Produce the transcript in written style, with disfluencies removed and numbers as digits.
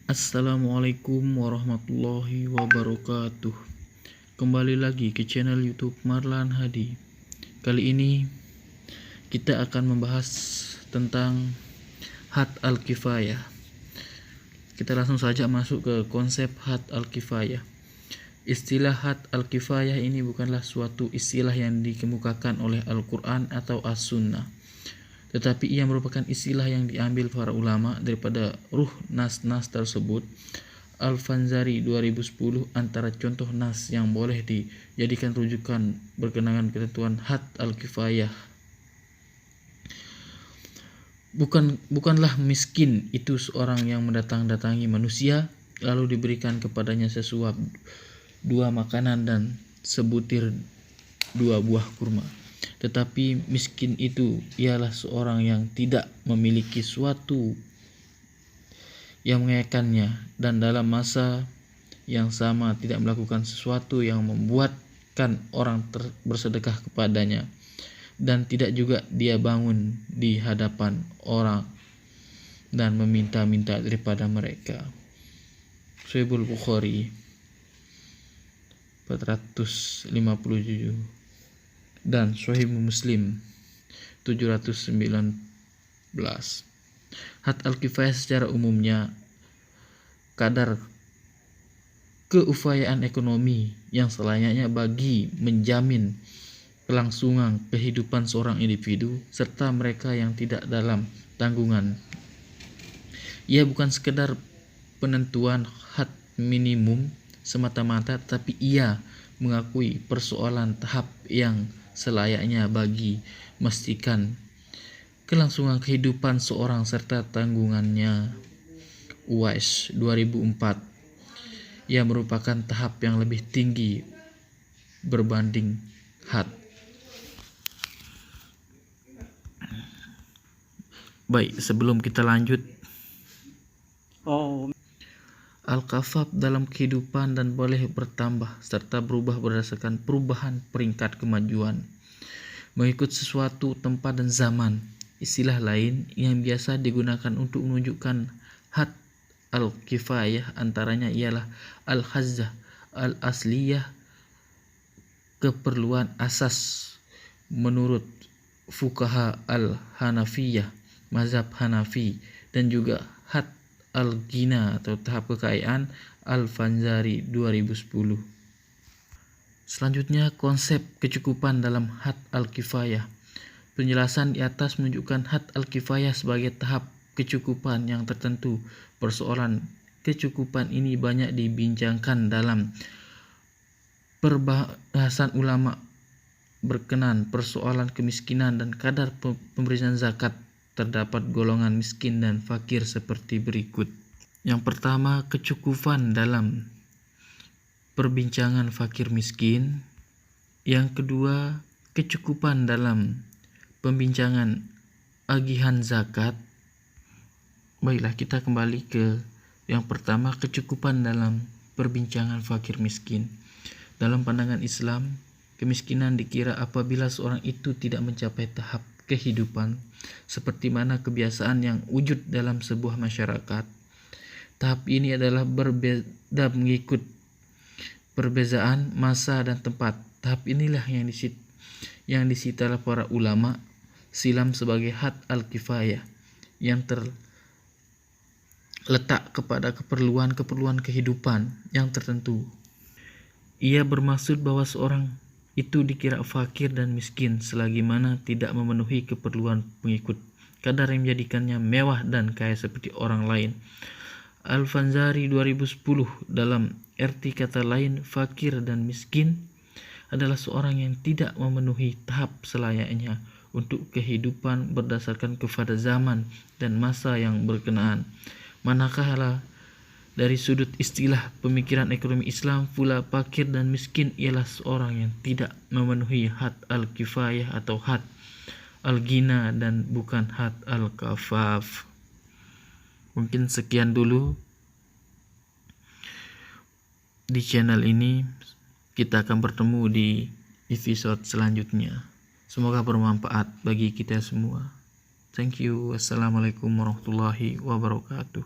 Assalamualaikum warahmatullahi wabarakatuh. Kembali lagi ke channel YouTube Marlan Hadi. Kali ini kita akan membahas tentang had al-kifayah. Kita langsung saja masuk ke konsep had al-kifayah. Istilah had al-kifayah ini bukanlah suatu istilah yang dikemukakan oleh Al-Quran atau As-Sunnah, tetapi ia merupakan istilah yang diambil para ulama daripada ruh nas-nas tersebut. Al-Fanzari 2010 antara contoh nas yang boleh dijadikan rujukan berkenaan ketentuan had al-kifayah. Bukanlah miskin itu seorang yang mendatangi manusia lalu diberikan kepadanya sesuap 2 makanan dan sebutir 2 buah kurma. Tetapi miskin itu ialah seorang yang tidak memiliki suatu yang mengenakannya dan dalam masa yang sama tidak melakukan sesuatu yang membuatkan orang bersedekah kepadanya, dan tidak juga dia bangun di hadapan orang dan meminta-minta daripada mereka. Sahih Bukhari 457 dan Sahih Muslim 719. Had al-kifayah secara umumnya kadar keupayaan ekonomi yang selayaknya bagi menjamin kelangsungan kehidupan seorang individu serta mereka yang tidak dalam tanggungan. Ia bukan sekedar penentuan had minimum semata-mata, tapi ia mengakui persoalan tahap yang selayaknya bagi memastikan kelangsungan kehidupan seorang serta tanggungannya. Uwais 2004, ia merupakan tahap yang lebih tinggi berbanding had. Baik, sebelum kita lanjut, al-kafaf dalam kehidupan dan boleh bertambah serta berubah berdasarkan perubahan peringkat kemajuan mengikut sesuatu tempat dan zaman. Istilah lain yang biasa digunakan untuk menunjukkan had al-kifayah antaranya ialah al-hazzah al-asliyah, keperluan asas menurut fuqaha al-Hanafiyah, mazhab Hanafi, dan juga had al-ghina atau tahap kekayaan al-Fanzari 2010. Selanjutnya, konsep kecukupan dalam had al-kifayah. Penjelasan di atas menunjukkan had al-kifayah sebagai tahap kecukupan yang tertentu. Persoalan kecukupan ini banyak dibincangkan dalam perbahasan ulama berkenan persoalan kemiskinan dan kadar pemberian zakat. Terdapat golongan miskin dan fakir seperti berikut. Yang pertama, kecukupan dalam perbincangan fakir miskin. Yang kedua, kecukupan dalam pembincangan agihan zakat. Baiklah, kita kembali ke yang pertama, kecukupan dalam perbincangan fakir miskin. Dalam pandangan Islam, kemiskinan dikira apabila seorang itu tidak mencapai tahap kehidupan seperti mana kebiasaan yang wujud dalam sebuah masyarakat. Tahap ini adalah berbeda mengikut perbezaan masa dan tempat. Tahap inilah yang disita oleh para ulama silam sebagai had al-kifayah yang terletak kepada keperluan kehidupan yang tertentu. Ia bermaksud bahwa seorang itu dikira fakir dan miskin selagi mana tidak memenuhi keperluan pengikut, kadar yang menjadikannya mewah dan kaya seperti orang lain. Al-Fanzari 2010, dalam arti kata lain, fakir dan miskin adalah seorang yang tidak memenuhi tahap selayaknya untuk kehidupan berdasarkan kepada zaman dan masa yang berkenaan. Manakala dari sudut istilah pemikiran ekonomi Islam pula, fakir dan miskin ialah seorang yang tidak memenuhi had al-kifayah atau had al-ghina dan bukan had al-kafaf. Mungkin sekian dulu di channel ini. Kita akan bertemu di episode selanjutnya. Semoga bermanfaat bagi kita semua. Thank you. Wassalamualaikum warahmatullahi wabarakatuh.